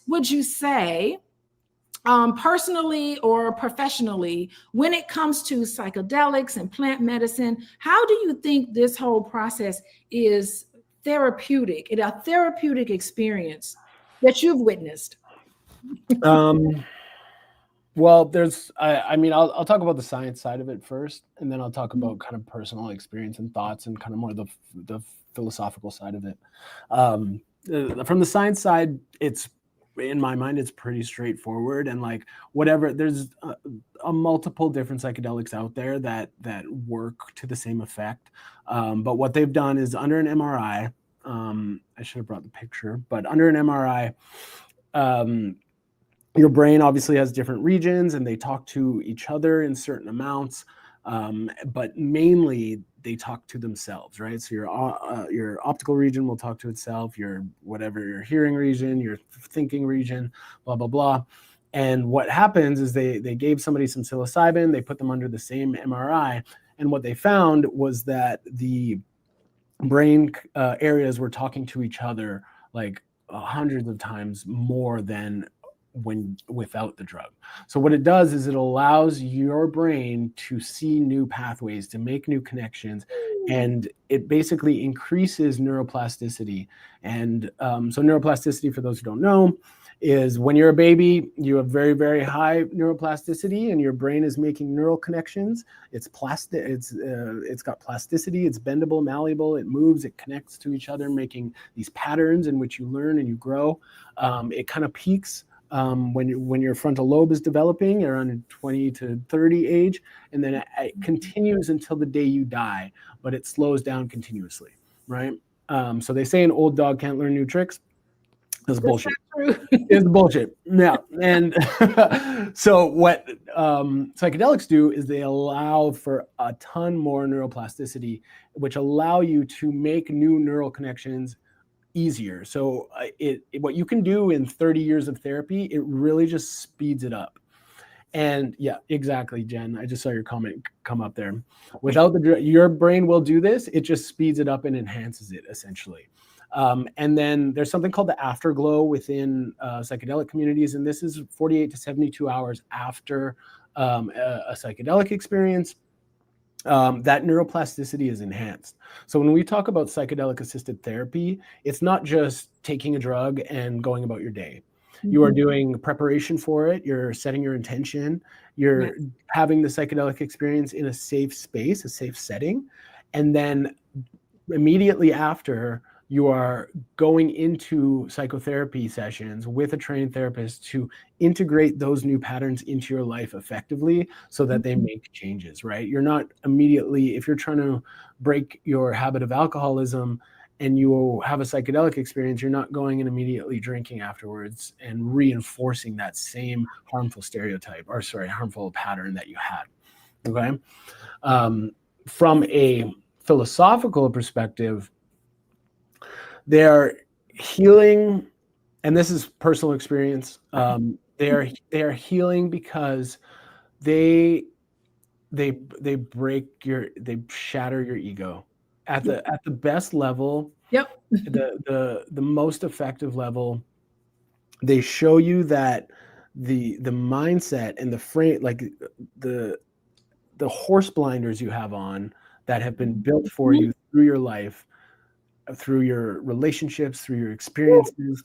would you say, personally or professionally, when it comes to psychedelics and plant medicine, how do you think this whole process is therapeutic, a therapeutic experience that you've witnessed? Well, I mean, I'll talk about the science side of it first, and then I'll talk about kind of personal experience and thoughts and kind of more the philosophical side of it. From the science side, it's, in my mind, it's pretty straightforward, and like whatever, there's a multiple different psychedelics out there that work to the same effect. But what they've done is under an MRI, I should have brought the picture, but under an MRI, your brain obviously has different regions and they talk to each other in certain amounts, but mainly they talk to themselves, right? So your optical region will talk to itself, your hearing region, your thinking region, blah, blah, blah. And what happens is they gave somebody some psilocybin, they put them under the same MRI, and what they found was that the brain areas were talking to each other like hundreds of times more than when without the drug. So what it does is it allows your brain to see new pathways, to make new connections, and it basically increases neuroplasticity. And so neuroplasticity, for those who don't know, is when you're a baby, you have very, very high neuroplasticity and your brain is making neural connections. It's plastic, it's got plasticity, it's bendable, malleable, it moves, it connects to each other, making these patterns in which you learn and you grow. It kind of peaks when your frontal lobe is developing around 20 to 30 age, and then it continues until the day you die, but it slows down continuously, right? So they say an old dog can't learn new tricks. That's bullshit. It's bullshit. Yeah. And so what psychedelics do is they allow for a ton more neuroplasticity, which allow you to make new neural connections easier. So what you can do in 30 years of therapy, it really just speeds it up. And yeah, exactly, Jen. I just saw your comment come up there. Without your brain will do this. It just speeds it up and enhances it essentially. And then there's something called the afterglow within psychedelic communities. And this is 48 to 72 hours after a psychedelic experience. That neuroplasticity is enhanced. So when we talk about psychedelic assisted therapy, it's not just taking a drug and going about your day. You are doing preparation for it. You're setting your intention. You're having the psychedelic experience in a safe space, a safe setting. And then immediately after, you are going into psychotherapy sessions with a trained therapist to integrate those new patterns into your life effectively so that they make changes, right? You're not immediately, if you're trying to break your habit of alcoholism and you have a psychedelic experience, you're not going and immediately drinking afterwards and reinforcing that same harmful harmful pattern that you had, okay? From a philosophical perspective, they're healing, and this is personal experience. They are healing because they shatter your ego at the best level. Yep. The most effective level. They show you that the mindset and the frame, like the horse blinders you have on that have been built for you through your life, through your relationships, through your experiences,